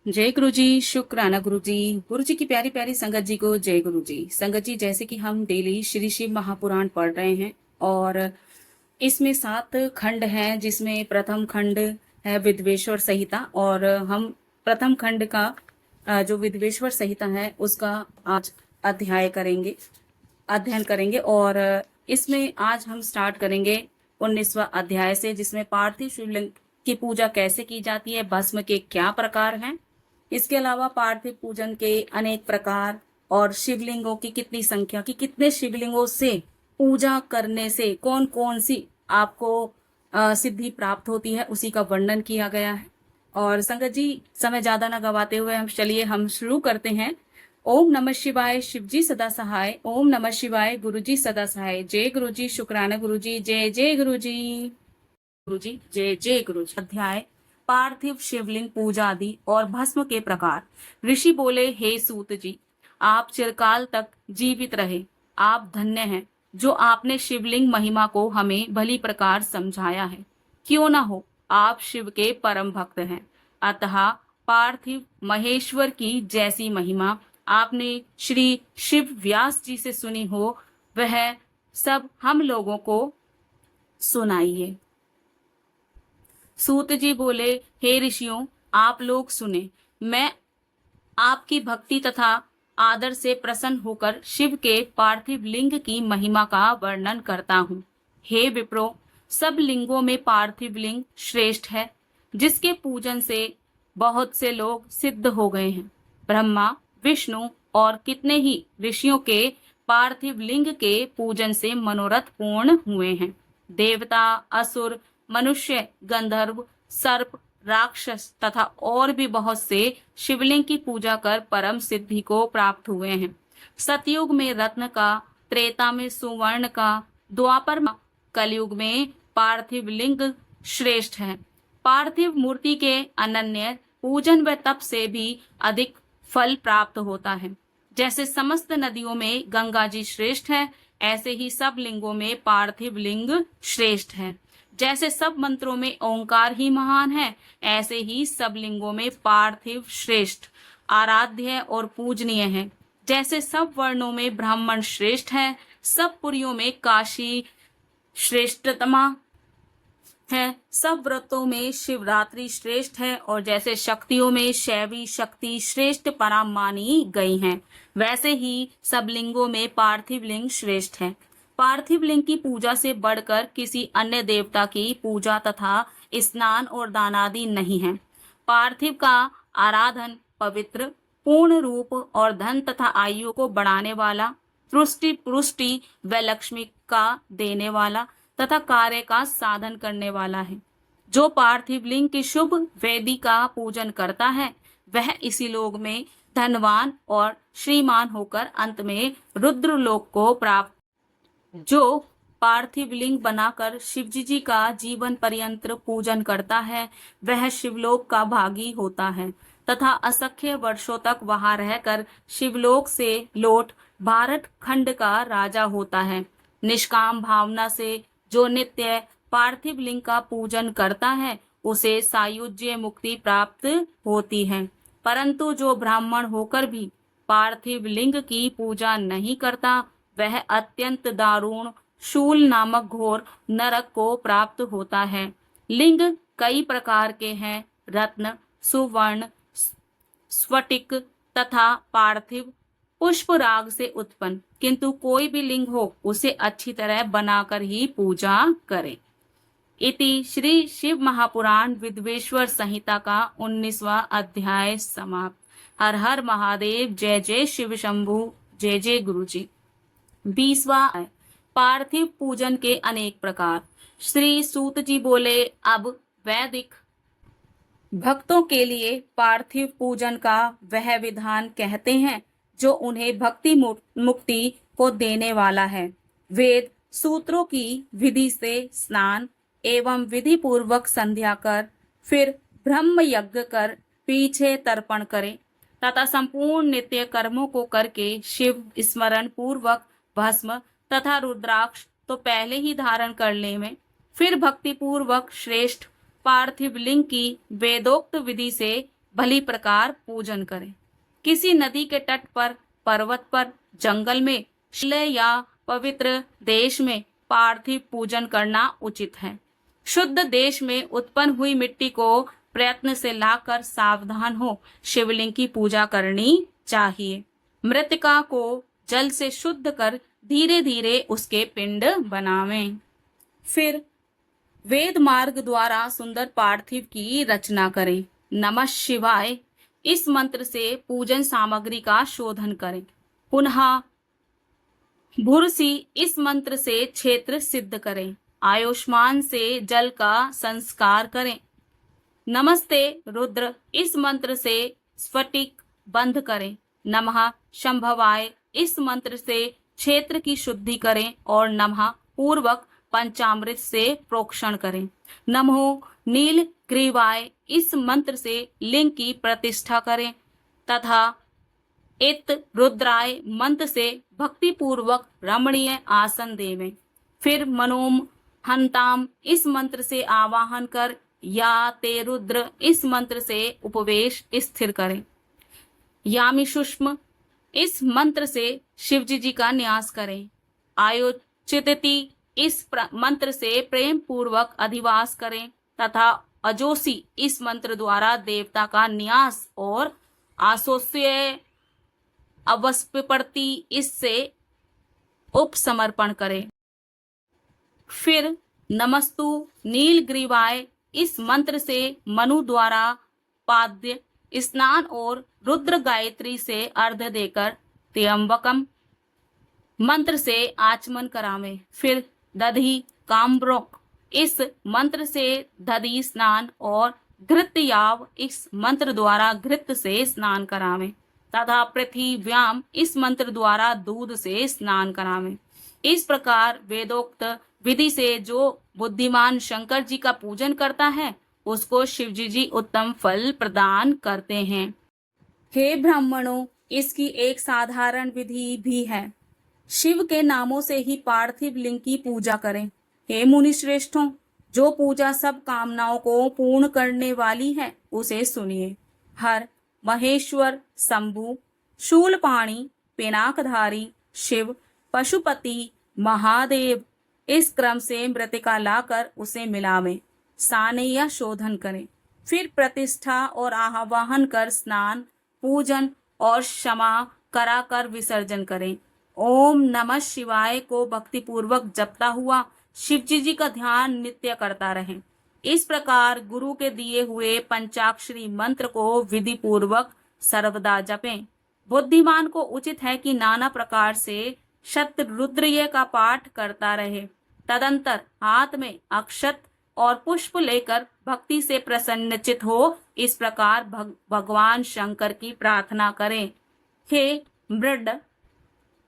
जय गुरु जी। शुक्राना गुरु जी। गुरु जी की प्यारी प्यारी संगत जी को जय गुरु जी। संगत जी, जैसे कि हम डेली श्री शिव महापुराण पढ़ रहे हैं और इसमें 7 खंड हैं, जिसमें प्रथम खंड है विद्वेश्वर संहिता। और हम प्रथम खंड का जो विद्वेश्वर संहिता है उसका आज अध्ययन करेंगे। और इसमें आज हम स्टार्ट करेंगे 19वां अध्याय से, जिसमें पार्थिव शिवलिंग की पूजा कैसे की जाती है, भस्म के क्या प्रकार हैं, इसके अलावा पार्थिव पूजन के अनेक प्रकार और शिवलिंगों की कितनी संख्या, की कितने शिवलिंगों से पूजा करने से कौन कौन सी आपको सिद्धि प्राप्त होती है, उसी का वर्णन किया गया है। और संगत जी, समय ज्यादा न गवाते हुए हम शुरू करते हैं। ओम नमः शिवाय, शिव जी सदा सहाय। ओम नमः शिवाय, गुरु जी सदा सहाय। जय गुरु जी। शुक्राना गुरु जी। जय जय गुरु जी। गुरु जी जय जय गुरु जी। अध्याय पार्थिव शिवलिंग पूजा आदि और भस्म के प्रकार। ऋषि बोले, हे सूत जी, आप चिरकाल तक जीवित रहे। आप धन्य हैं जो आपने शिवलिंग महिमा को हमें भली प्रकार समझाया है। क्यों ना हो, आप शिव के परम भक्त हैं, अतः पार्थिव महेश्वर की जैसी महिमा आपने श्री शिव व्यास जी से सुनी हो, वह सब हम लोगों को सुनाइए। सूत जी बोले, हे ऋषियों, आप लोग सुने। मैं आपकी भक्ति तथा आदर से प्रसन्न होकर शिव के पार्थिव लिंग की महिमा का वर्णन करता हूँ। हे विप्रो, सब लिंगों में पार्थिव लिंग श्रेष्ठ है, जिसके पूजन से बहुत से लोग सिद्ध हो गए हैं। ब्रह्मा, विष्णु और कितने ही ऋषियों के पार्थिव लिंग के पूजन से मनोरथ पूर्ण हुए हैं। देवता, असुर, मनुष्य, गंधर्व, सर्प, राक्षस तथा और भी बहुत से शिवलिंग की पूजा कर परम सिद्धि को प्राप्त हुए हैं। सतयुग में रत्न का, त्रेता में सुवर्ण का, द्वापर में, कलयुग में पार्थिव लिंग श्रेष्ठ है। पार्थिव मूर्ति के अनन्य पूजन व तप से भी अधिक फल प्राप्त होता है। जैसे समस्त नदियों में गंगा जी श्रेष्ठ है, ऐसे ही सब लिंगों में पार्थिव लिंग श्रेष्ठ है। जैसे सब मंत्रों में ओंकार ही महान है, ऐसे ही सब लिंगों में पार्थिव श्रेष्ठ, आराध्य और पूजनीय है। जैसे सब वर्णों में ब्राह्मण श्रेष्ठ है, सब पुरियों में काशी श्रेष्ठतमा है, सब व्रतों में शिवरात्रि श्रेष्ठ है, और जैसे शक्तियों में शैवी शक्ति श्रेष्ठ पराम मानी गई हैं, वैसे ही सब लिंगों में पार्थिव लिंग श्रेष्ठ है। पार्थिव लिंग की पूजा से बढ़कर किसी अन्य देवता की पूजा तथा स्नान और दान आदि नहीं है। पार्थिव का आराधन पवित्र, पूर्ण रूप और धन तथा आयु को बढ़ाने वाला, तुष्टि पुष्टि व लक्ष्मी का देने वाला तथा कार्य का साधन करने वाला है। जो पार्थिव लिंग की शुभ वेदी का पूजन करता है, वह इसी लोक में धनवान और श्रीमान होकर अंत में रुद्रलोक को प्राप्त। जो पार्थिव लिंग बनाकर शिवजी जी का जीवन पर्यंत पूजन करता है, वह शिवलोक का भागी होता है तथा असंख्य वर्षों तक वहां रहकर शिवलोक से लौट भारत खंड का राजा होता है। निष्काम भावना से जो नित्य पार्थिव लिंग का पूजन करता है, उसे सायुज्य मुक्ति प्राप्त होती है। परंतु जो ब्राह्मण होकर भी पार्थिव लिंग की पूजा नहीं करता, वह अत्यंत दारुण शूल नामक घोर नरक को प्राप्त होता है। लिंग कई प्रकार के हैं। रत्न, सुवर्ण, स्फटिक तथा पार्थिव पुष्प राग से उत्पन्न, किंतु कोई भी लिंग हो, उसे अच्छी तरह बनाकर ही पूजा करें। इति श्री शिव महापुराण विद्वेश्वर संहिता का 19वां अध्याय समाप्त। हर हर महादेव। जय जय शिव शंभु। जय जय गुरु जी। 20वां पार्थिव पूजन के अनेक प्रकार। श्री सूत जी बोले, अब वैदिक भक्तों के लिए पार्थिव पूजन का वह विधान कहते हैं जो उन्हें भक्ति मुक्ति को देने वाला है। वेद सूत्रों की विधि से स्नान एवं विधि पूर्वक संध्या कर, फिर ब्रह्म यज्ञ कर पीछे तर्पण करें तथा संपूर्ण नित्य कर्मों को करके शिव स्मरण पूर्वक भस्म तथा रुद्राक्ष तो पहले ही धारण कर ले में, फिर भक्ति पूर्वक श्रेष्ठ पार्थिव लिंग की वेदोक्त विधि से भली प्रकार पूजन करें। किसी नदी के तट पर, पर्वत पर, जंगल में, शिला या पवित्र देश में पार्थिव पूजन करना उचित है। शुद्ध देश में उत्पन्न हुई मिट्टी को प्रयत्न से लाकर सावधान हो शिवलिंग की पूजा करनी चाहिए। मृतिका को जल से शुद्ध कर धीरे धीरे उसके पिंड बनावें। फिर वेद मार्ग द्वारा सुंदर पार्थिव की रचना करें। नमः शिवाय इस मंत्र से पूजन सामग्री का शोधन करें। पुनः भुरसी इस मंत्र से क्षेत्र सिद्ध करें। आयुष्मान से जल का संस्कार करें। नमस्ते रुद्र इस मंत्र से स्फटिक बंध करें। नमः शंभवाय इस मंत्र से क्षेत्र की शुद्धि करें और नमः पूर्वक पंचामृत से प्रोक्षण करें। नमो नील ग्रीवाय इस मंत्र से लिंग की प्रतिष्ठा करें तथा इत रुद्राय मंत्र से भक्ति पूर्वक रमणीय आसन देवें। फिर मनोम हंताम इस मंत्र से आवाहन कर या ते रुद्र इस मंत्र से उपवेश स्थिर करें। यामी सुष्म इस मंत्र से शिवजी जी का न्यास करें। आयोचिति इस मंत्र से प्रेम पूर्वक अधिवास करें तथा अजोसी इस मंत्र द्वारा देवता का न्यास और आसोस्य अवस्पति इससे उपसमर्पण करें। फिर नमस्तु नीलग्रीवाय इस मंत्र से मनु द्वारा पाद्य स्नान और रुद्र गायत्री से अर्घ देकर त्र्यंबकम मंत्र से आचमन करावें। फिर दधि काम्ब्रोक इस मंत्र से दधि स्नान और घृतयाव इस मंत्र द्वारा घृत से स्नान करावें तथा पृथ्व्याम इस मंत्र द्वारा दूध से स्नान करावें। इस प्रकार वेदोक्त विधि से जो बुद्धिमान शंकर जी का पूजन करता है उसको शिवजी जी उत्तम फल प्रदान करते हैं। हे ब्राह्मणों, इसकी एक साधारण विधि भी है। शिव के नामों से ही पार्थिव लिंग की पूजा करें। हे मुनि श्रेष्ठों, जो पूजा सब कामनाओं को पूर्ण करने वाली है उसे सुनिए। हर महेश्वर शंभु शूलपाणी पिनाकधारी शिव पशुपति महादेव इस क्रम से मृतिका लाकर उसे मिलावें, साने या शोधन करें। फिर प्रतिष्ठा और आवाहन कर स्नान पूजन और क्षमा कराकर विसर्जन करें। ओम नमः शिवाय को भक्ति पूर्वक जपता हुआ शिवजी जी का ध्यान नित्य करता रहे। इस प्रकार गुरु के दिए हुए पंचाक्षरी मंत्र को विधि पूर्वक सर्वदा जपें। बुद्धिमान को उचित है कि नाना प्रकार से शतरुद्रीय का पाठ करता रहे। तदंतर हाथ में अक्षत और पुष्प लेकर भक्ति से प्रसन्नचित हो इस प्रकार भगवान शंकर की प्रार्थना करें। हे मृड,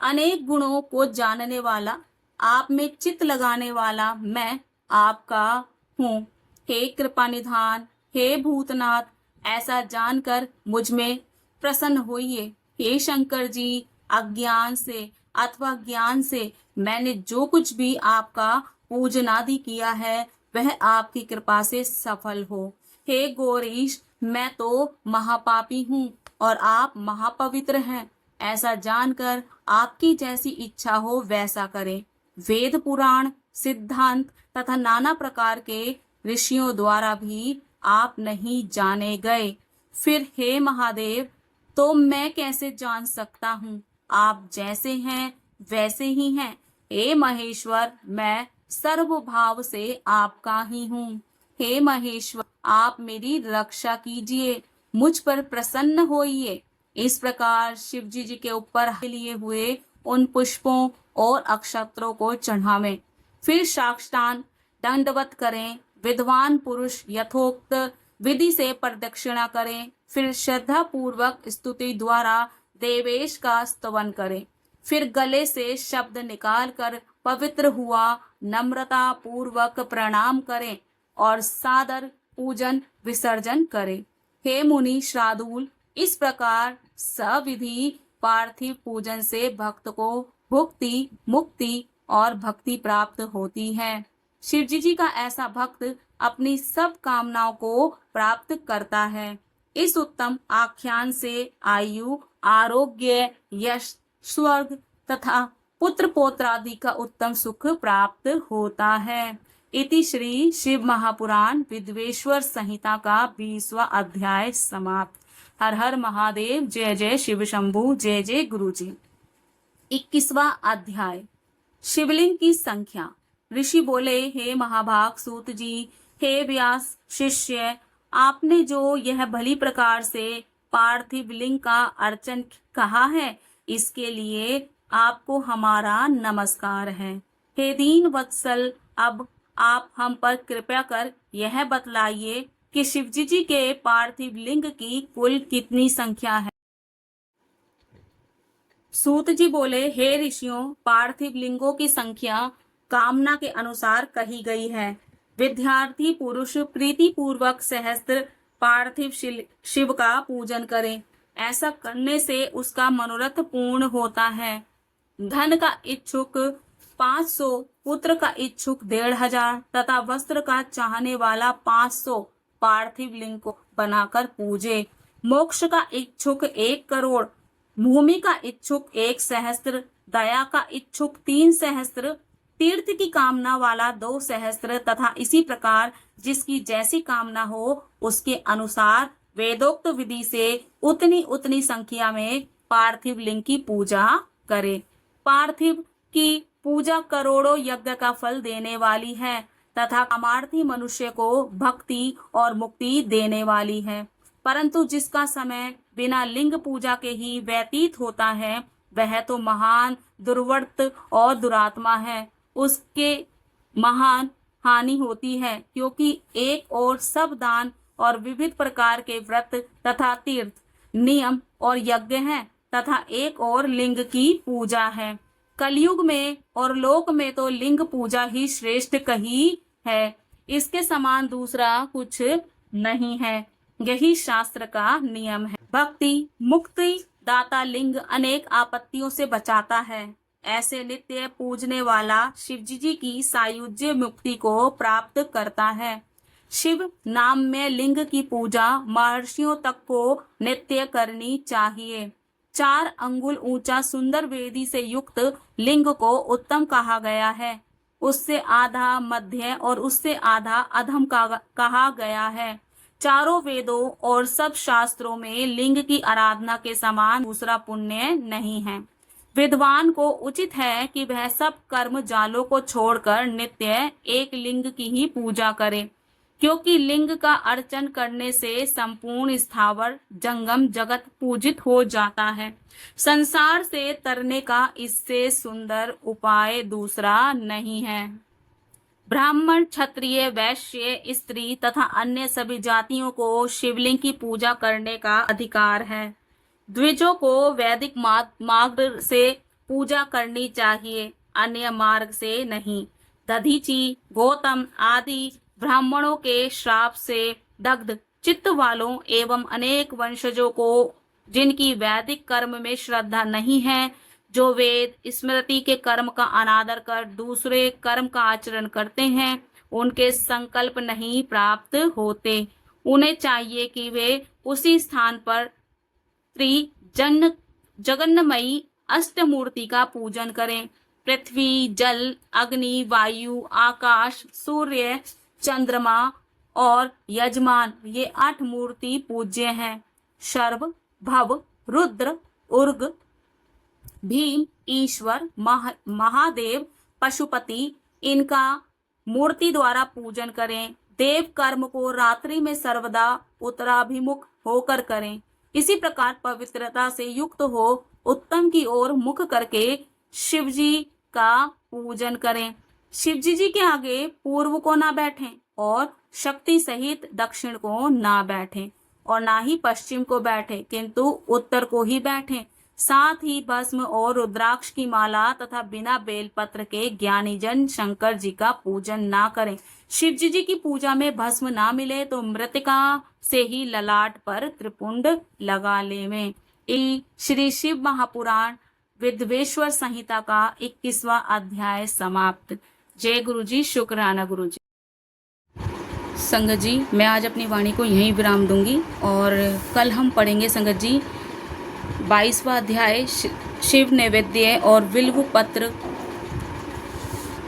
अनेक गुणों को जानने वाला, आप में चित्त लगाने वाला मैं आपका हूँ। हे कृपा निधान, हे भूतनाथ, ऐसा जानकर मुझ में प्रसन्न होइए। हे शंकर जी, अज्ञान से अथवा ज्ञान से मैंने जो कुछ भी आपका पूजनादि किया है वह आपकी कृपा से सफल हो। हे गौरीश, मैं तो महापापी हूँ और आप महापवित्र हैं। ऐसा जानकर आपकी जैसी इच्छा हो वैसा करें। वेद पुराण सिद्धांत तथा नाना प्रकार के ऋषियों द्वारा भी आप नहीं जाने गए। फिर हे महादेव, तो मैं कैसे जान सकता हूँ? आप जैसे हैं वैसे ही हैं। हे महेश्वर, मैं सर्वभाव से आपका ही हूँ। हे महेश्वर, आप मेरी रक्षा कीजिए, मुझ पर प्रसन्न होइए। इस प्रकार शिवजी जी के ऊपर लिए हुए उन पुष्पों और अक्षत्रों को चढ़ावें। फिर साष्टांग दंडवत करें। विद्वान पुरुष यथोक्त विधि से प्रदक्षिणा करें। फिर श्रद्धा पूर्वक स्तुति द्वारा देवेश का स्तवन करें। फिर गले से शब्द निकालकर पवित्र हुआ नम्रता पूर्वक प्रणाम करें और सादर पूजन विसर्जन करें। हे मुनि श्रादूल, इस प्रकार सविधि पार्थिव पूजन से भक्त को भुक्ति मुक्ति और भक्ति प्राप्त होती है। शिवजी जी का ऐसा भक्त अपनी सब कामनाओं को प्राप्त करता है। इस उत्तम आख्यान से आयु, आरोग्य, यश, स्वर्ग तथा पुत्र पौत्रादि का उत्तम सुख प्राप्त होता है। इति श्री शिव महापुराण विद्वेश्वर संहिता का 20वां अध्याय समाप्त। हर हर महादेव। जय जय शिव शंभु। जय जय गुरुजी। 21वां अध्याय शिवलिंग की संख्या। ऋषि बोले, हे महाभाग सूत जी, हे व्यास शिष्य, आपने जो यह भली प्रकार से पार्थिव लिंग का अर्चन कहा है, इसके लिए आपको हमारा नमस्कार है। हे दीन वत्सल, अब आप हम पर कृपया कर यह बतलाइए कि शिवजी जी के पार्थिव लिंग की कुल कितनी संख्या है। सूत जी बोले, हे ऋषियों, पार्थिव लिंगों की संख्या कामना के अनुसार कही गई है। विद्यार्थी पुरुष प्रीति पूर्वक सहस्त्र पार्थिव शिव का पूजन करे। ऐसा करने से उसका मनोरथ पूर्ण होता है। धन का इच्छुक 500, पुत्र का इच्छुक 1500 तथा वस्त्र का चाहने वाला 500 पार्थिव लिंग को बनाकर पूजे। मोक्ष का इच्छुक 1 करोड़, भूमि का इच्छुक 1 सहस्त्र, दया का इच्छुक 3 सहस्त्र, तीर्थ की कामना वाला 2 सहस्त्र तथा इसी प्रकार जिसकी जैसी कामना हो उसके अनुसार वेदोक्त विधि से उतनी उतनी संख्या में पार्थिव लिंग की पूजा करे। पार्थिव की पूजा करोड़ों यज्ञ का फल देने वाली है तथा कामार्थी मनुष्य को भक्ति और मुक्ति देने वाली है। परंतु जिसका समय बिना लिंग पूजा के ही व्यतीत होता है, वह तो महान दुर्वर्त और दुरात्मा है। उसके महान हानि होती है, क्योंकि एक और सब दान और विविध प्रकार के व्रत तथा तीर्थ, नियम और यज्ञ हैं तथा एक और लिंग की पूजा है। कलयुग में और लोक में तो लिंग पूजा ही श्रेष्ठ कही है। इसके समान दूसरा कुछ नहीं है। यही शास्त्र का नियम है। भक्ति मुक्ति दाता लिंग अनेक आपत्तियों से बचाता है। ऐसे नित्य पूजने वाला शिवजी जी की सायुज्य मुक्ति को प्राप्त करता है। शिव नाम में लिंग की पूजा महर्षियों तक को नित्य करनी चाहिए। 4 अंगुल ऊंचा सुंदर वेदी से युक्त लिंग को उत्तम कहा गया है। उससे आधा मध्य और उससे आधा अधम कहा गया है। चारों वेदों और सब शास्त्रों में लिंग की आराधना के समान दूसरा पुण्य नहीं है। विद्वान को उचित है कि वह सब कर्म जालों को छोड़कर नित्य एक लिंग की ही पूजा करे, क्योंकि लिंग का अर्चन करने से संपूर्ण स्थावर जंगम जगत पूजित हो जाता है। संसार से तरने का इससे सुंदर उपाय दूसरा नहीं है। ब्राह्मण, क्षत्रिय, वैश्य, स्त्री तथा अन्य सभी जातियों को शिवलिंग की पूजा करने का अधिकार है। द्विजों को वैदिक मार्ग से पूजा करनी चाहिए, अन्य मार्ग से नहीं। दधीची, गौतम आदि ब्राह्मणों के श्राप से दग्ध चित्त वालों एवं अनेक वंशजों को, जिनकी वैदिक कर्म में श्रद्धा नहीं है, जो वेद स्मृति के कर्म का अनादर कर दूसरे कर्म का आचरण करते हैं, उनके संकल्प नहीं प्राप्त होते। उन्हें चाहिए कि वे उसी स्थान पर जगन्नमयी अष्टमूर्ति का पूजन करें। पृथ्वी, जल, अग्नि, वायु, आकाश, सूर्य, चंद्रमा और यजमान, ये 8 मूर्ति पूज्य हैं। शर्व, भव, रुद्र, उर्ग, भीम, ईश्वर, महादेव, पशुपति, इनका मूर्ति द्वारा पूजन करें। देव कर्म को रात्रि में सर्वदा उत्तराभिमुख होकर करें। इसी प्रकार पवित्रता से युक्त हो उत्तम की ओर मुख करके शिवजी का पूजन करें। शिवजी जी के आगे पूर्व को ना बैठें और शक्ति सहित दक्षिण को ना बैठें और ना ही पश्चिम को बैठें, किंतु उत्तर को ही बैठें। साथ ही भस्म और रुद्राक्ष की माला तथा बिना बेलपत्र के ज्ञानीजन शंकर जी का पूजन ना करें। शिव जी की पूजा में भस्म ना मिले तो मृतिका से ही ललाट पर त्रिपुंड लगा लेवें। श्री शिव महापुराण विद्वेश्वर संहिता का 21वां अध्याय समाप्त। जय गुरु जी। शुक्राना गुरु जी। संगत जी, मैं आज अपनी वाणी को यहीं विराम दूंगी और कल हम पढ़ेंगे संगत जी 22वां अध्याय शिव नैवेद्य और बिल्व पत्र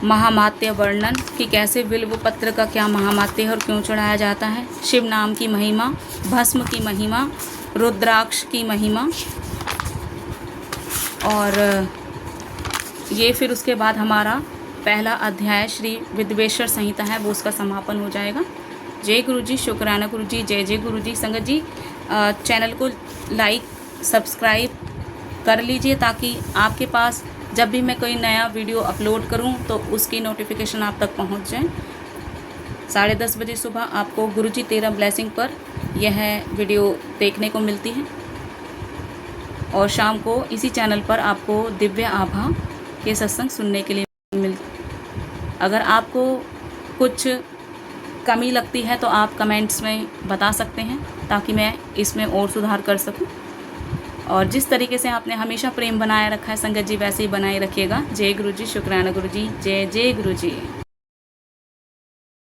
महामात्य वर्णन कि कैसे बिल्व पत्र का क्या महामात्य है और क्यों चढ़ाया जाता है, शिव नाम की महिमा, भस्म की महिमा, रुद्राक्ष की महिमा। और ये फिर उसके बाद हमारा पहला अध्याय श्री विद्वेश्वर संहिता है, वो उसका समापन हो जाएगा। जय गुरु जी, शुक्राना गुरु जी, जय जय गुरु जी। संगत जी चैनल को लाइक सब्सक्राइब कर लीजिए ताकि आपके पास जब भी मैं कोई नया वीडियो अपलोड करूं तो उसकी नोटिफिकेशन आप तक पहुंच जाए। 10:30 बजे सुबह आपको गुरु जी 13 ब्लेसिंग पर यह वीडियो देखने को मिलती है और शाम को इसी चैनल पर आपको दिव्य आभा के सत्संग सुनने के लिए अगर आपको कुछ कमी लगती है तो आप कमेंट्स में बता सकते हैं ताकि मैं इसमें और सुधार कर सकूं। और जिस तरीके से आपने हमेशा प्रेम बनाए रखा है संगत जी, वैसे ही बनाए रखिएगा। जय गुरु जी, शुक्राना गुरु जी, जय जय गुरु जी।